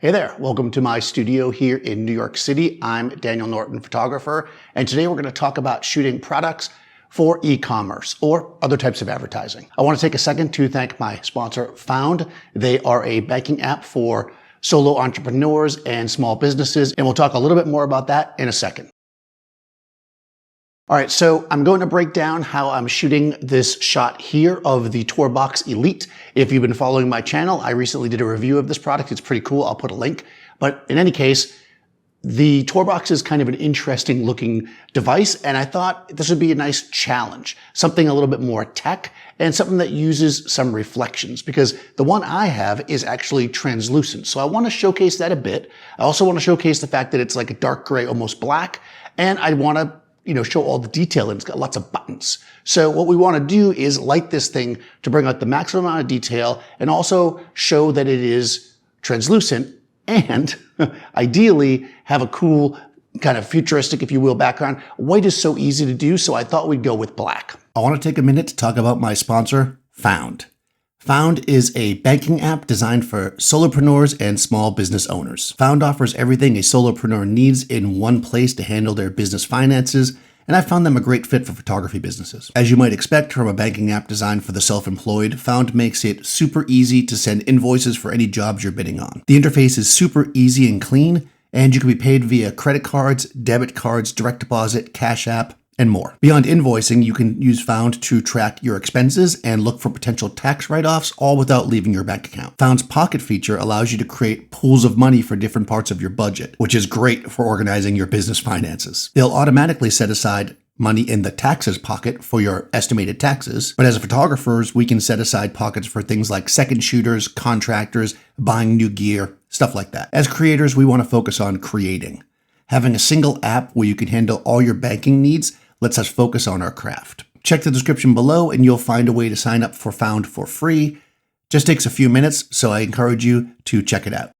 Hey there, welcome to my studio here in New York City. I'm Daniel Norton, photographer, and today we're going to talk about shooting products for e-commerce or other types of advertising. I want to take a second to thank my sponsor, Found. They are a banking app for solo entrepreneurs and small businesses, and we'll talk a little bit more about that in a second. All right, so I'm going to break down how I'm shooting this shot here of the Torbox Elite. If you've been following my channel, I recently did a review of this product. It's pretty cool. I'll put a link. But in any case, the Torbox is kind of an interesting looking device, and I thought this would be a nice challenge, something a little bit more tech and something that uses some reflections, because the one I have is actually translucent. So I want to showcase that a bit. I also want to showcase the fact that it's like a dark gray, almost black, and I want to show all the detail, and it's got lots of buttons. So what we want to do is light this thing to bring out the maximum amount of detail and also show that it is translucent and ideally have a cool kind of futuristic, if you will, background. White is so easy to do, so I thought we'd go with black. I want to take a minute to talk about my sponsor, Found. Found is a banking app designed for solopreneurs and small business owners. Found offers everything a solopreneur needs in one place to handle their business finances, and I found them a great fit for photography businesses. As you might expect from a banking app designed for the self-employed, Found makes it super easy to send invoices for any jobs you're bidding on. The interface is super easy and clean, and you can be paid via credit cards, debit cards, direct deposit, Cash App, and more. Beyond invoicing, you can use Found to track your expenses and look for potential tax write-offs, all without leaving your bank account. Found's Pocket feature allows you to create pools of money for different parts of your budget, which is great for organizing your business finances. They'll automatically set aside money in the taxes pocket for your estimated taxes, but as photographers, we can set aside pockets for things like second shooters, contractors, buying new gear, stuff like that. As creators, we want to focus on creating. Having a single app where you can handle all your banking needs lets us focus on our craft. Check the description below and you'll find a way to sign up for Found for free. Just takes a few minutes, so I encourage you to check it out.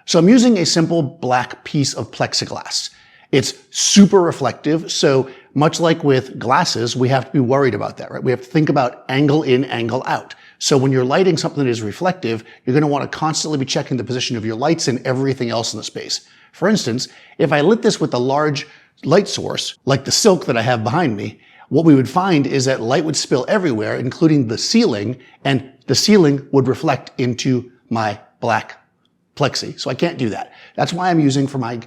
So I'm using a simple black piece of plexiglass. It's super reflective, so much like with glasses, we have to be worried about that, right? We have to think about angle in, angle out. So when you're lighting something that is reflective, you're going to want to constantly be checking the position of your lights and everything else in the space. For instance, if I lit this with a large light source, like the silk that I have behind me, what we would find is that light would spill everywhere, including the ceiling, and the ceiling would reflect into my black plexi. So I can't do that. That's why I'm using, for my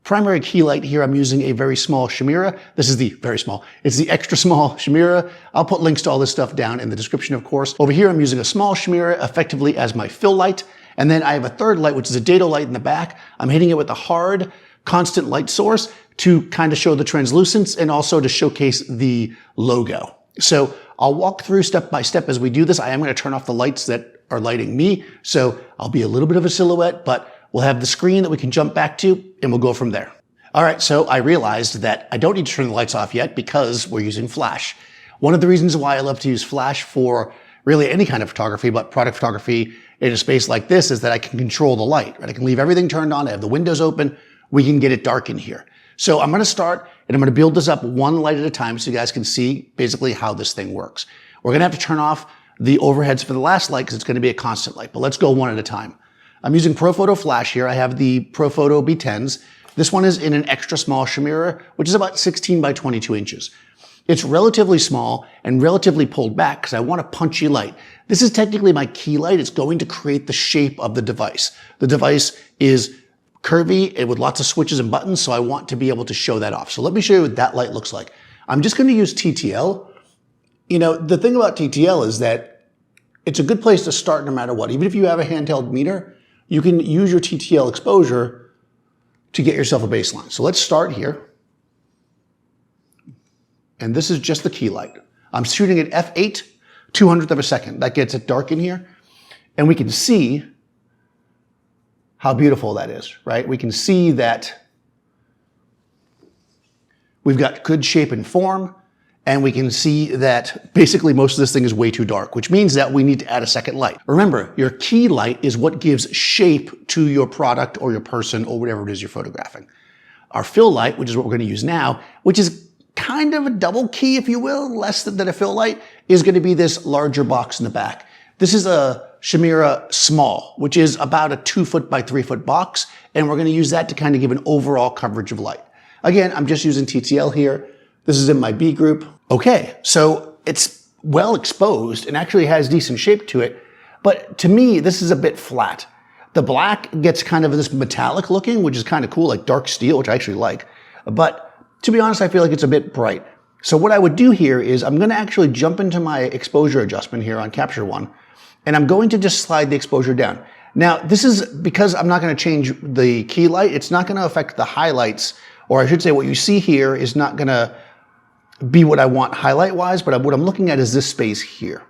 primary key light here, I'm using a very small Chimera. This is the very small. It's the extra small Chimera. I'll put links to all this stuff down in the description, of course. Over here, I'm using a small Chimera effectively as my fill light. And then I have a third light, which is a dado light in the back. I'm hitting it with a hard, constant light source to kind of show the translucence and also to showcase the logo. So I'll walk through step by step as we do this. I am going to turn off the lights that are lighting me, so I'll be a little bit of a silhouette, but we'll have the screen that we can jump back to, and we'll go from there. All right, so I realized that I don't need to turn the lights off yet because we're using flash. One of the reasons why I love to use flash for really any kind of photography, but product photography in a space like this, is that I can control the light, right? I can leave everything turned on. I have the windows open. We can get it dark in here. So I'm going to start, and I'm going to build this up one light at a time so you guys can see basically how this thing works. We're going to have to turn off the overheads for the last light because it's going to be a constant light, but let's go one at a time. I'm using Profoto flash here. I have the Profoto B10s. This one is in an extra small Chimera, which is about 16 by 22 inches. It's relatively small and relatively pulled back because I want a punchy light. This is technically my key light. It's going to create the shape of the device. The device is curvy and with lots of switches and buttons, so I want to be able to show that off. So let me show you what that light looks like. I'm just going to use TTL. The thing about TTL is that it's a good place to start no matter what. Even if you have a handheld meter, you can use your TTL exposure to get yourself a baseline. So let's start here. And this is just the key light. I'm shooting at f8, 200th of a second. That gets it dark in here. And we can see how beautiful that is, right? We can see that we've got good shape and form, and we can see that basically most of this thing is way too dark, which means that we need to add a second light. Remember, your key light is what gives shape to your product or your person or whatever it is you're photographing. Our fill light, which is what we're going to use now, which is kind of a double key, if you will, less than a fill light, is going to be this larger box in the back. This is a Chimera Small, which is about a 2 foot by 3 foot box. And we're going to use that to kind of give an overall coverage of light. Again, I'm just using TTL here. This is in my B group. Okay, so it's well exposed and actually has decent shape to it. But to me, this is a bit flat. The black gets kind of this metallic looking, which is kind of cool, like dark steel, which I actually like. But to be honest, I feel like it's a bit bright. So what I would do here is I'm going to actually jump into my exposure adjustment here on Capture One, and I'm going to just slide the exposure down. Now, this is because I'm not going to change the key light. It's not going to affect the highlights, or I should say what you see here is not going to be what I want highlight-wise, but what I'm looking at is this space here.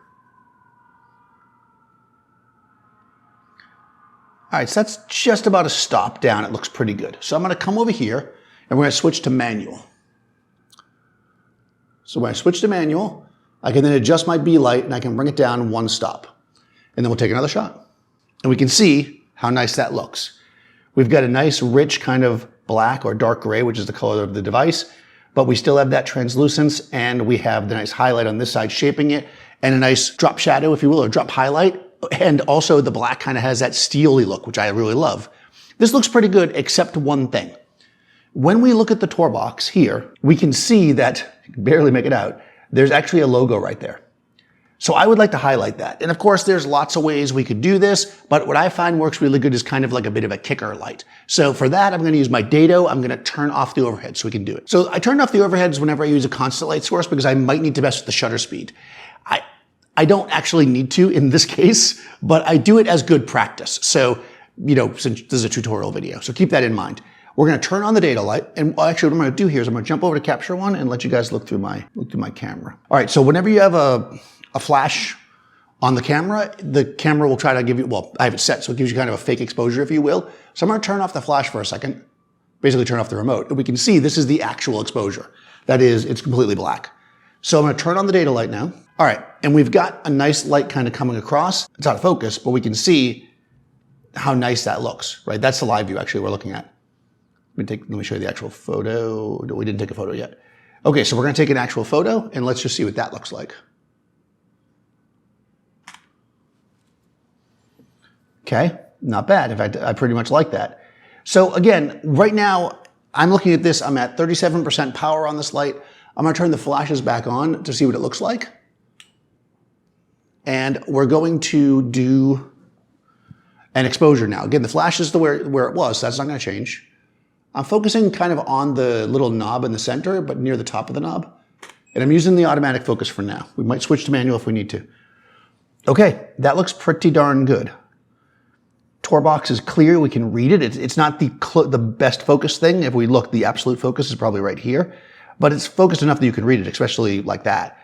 All right, so that's just about a stop down. It looks pretty good. So I'm going to come over here, and we're going to switch to manual. So when I switch to manual, I can then adjust my B light, and I can bring it down one stop. And then we'll take another shot. And we can see how nice that looks. We've got a nice, rich kind of black or dark gray, which is the color of the device, but we still have that translucence, and we have the nice highlight on this side shaping it, and a nice drop shadow, if you will, or drop highlight. And also the black kind of has that steely look, which I really love. This looks pretty good, except one thing. When we look at the tour box here, we can see that, you can barely make it out, there's actually a logo right there. So I would like to highlight that. And of course, there's lots of ways we could do this, but what I find works really good is kind of like a bit of a kicker light. So for that, I'm going to use my dado. I'm going to turn off the overhead so we can do it. So I turn off the overheads whenever I use a constant light source because I might need to mess with the shutter speed. I don't actually need to in this case, but I do it as good practice. So, you know, since this is a tutorial video, so keep that in mind. We're going to turn on the dado light, and actually what I'm going to do here is I'm going to jump over to Capture One and let you guys look through my camera. All right, so whenever you have a flash on the camera will try to give you, well, I have it set so it gives you kind of a fake exposure, if you will. So I'm going to turn off the flash for a second, basically turn off the remote, and we can see this is the actual exposure. That is, it's completely black. So I'm going to turn on the dado light now. All right, and we've got a nice light kind of coming across. It's out of focus, but we can see how nice that looks, right? That's the live view actually we're looking at. Let me show you the actual photo. No, we didn't take a photo yet. Okay, so we're going to take an actual photo, and let's just see what that looks like. Okay, not bad. In fact, I pretty much like that. So again, right now, I'm looking at this. I'm at 37% power on this light. I'm going to turn the flashes back on to see what it looks like. And we're going to do an exposure now. Again, the flash is where it was, so that's not going to change. I'm focusing kind of on the little knob in the center, but near the top of the knob. And I'm using the automatic focus for now. We might switch to manual if we need to. Okay, that looks pretty darn good. Tour box is clear, we can read it. It's not the best focus thing. If we look, the absolute focus is probably right here, but it's focused enough that you can read it, especially like that.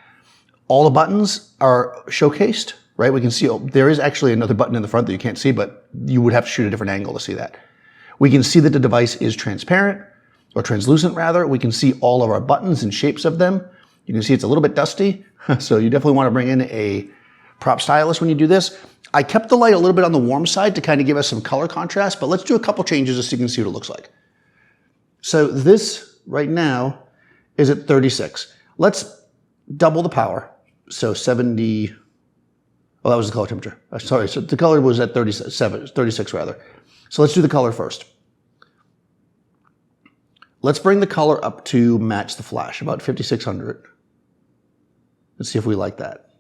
All the buttons are showcased, right? We can see, there is actually another button in the front that you can't see, but you would have to shoot a different angle to see that. We can see that the device is transparent, or translucent rather. We can see all of our buttons and shapes of them. You can see it's a little bit dusty, so you definitely want to bring in a prop stylist when you do this. I kept the light a little bit on the warm side to kind of give us some color contrast, but let's do a couple changes just so you can see what it looks like. So this right now is at 36. Let's double the power. So 70, oh, that was the color temperature. Sorry, so the color was at 36 rather. So let's do the color first. Let's bring the color up to match the flash, about 5600. Let's see if we like that.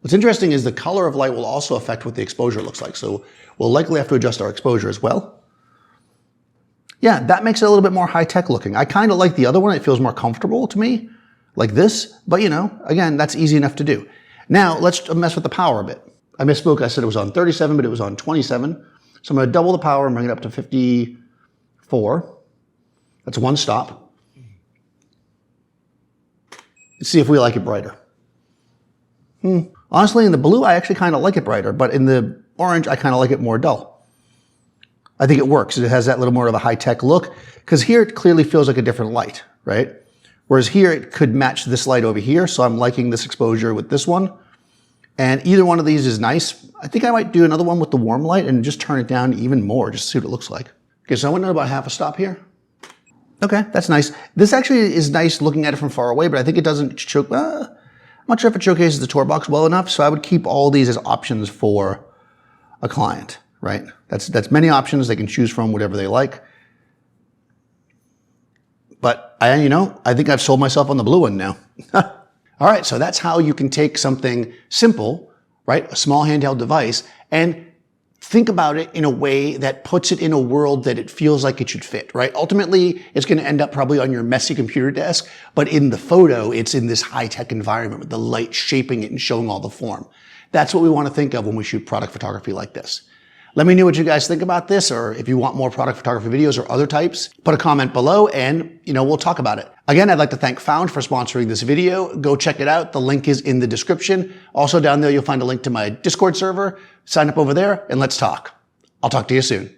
What's interesting is the color of light will also affect what the exposure looks like. So we'll likely have to adjust our exposure as well. Yeah, that makes it a little bit more high-tech looking. I kind of like the other one. It feels more comfortable to me, like this. But, you know, again, that's easy enough to do. Now, let's mess with the power a bit. I misspoke. I said it was on 37, but it was on 27. So I'm going to double the power and bring it up to 54. That's one stop. Let's see if we like it brighter. Honestly, in the blue, I actually kind of like it brighter, but in the orange, I kind of like it more dull. I think it works. It has that little more of a high-tech look, because here it clearly feels like a different light, right? Whereas here it could match this light over here, so I'm liking this exposure with this one. And either one of these is nice. I think I might do another one with the warm light and just turn it down even more, just to see what it looks like. Okay, so I went about half a stop here. Okay, that's nice. This actually is nice looking at it from far away, but I think it doesn't choke. not sure if it showcases the tour box well enough, so I would keep all these as options for a client, right? That's many options. They can choose from whatever they like. But I think I've sold myself on the blue one now. All right, so that's how you can take something simple, right? A small handheld device, and think about it in a way that puts it in a world that it feels like it should fit, right? Ultimately, it's going to end up probably on your messy computer desk, but in the photo, it's in this high-tech environment with the light shaping it and showing all the form. That's what we want to think of when we shoot product photography like this. Let me know what you guys think about this, or if you want more product photography videos or other types, put a comment below and, we'll talk about it. Again, I'd like to thank Found for sponsoring this video. Go check it out. The link is in the description. Also down there, you'll find a link to my Discord server. Sign up over there and let's talk. I'll talk to you soon.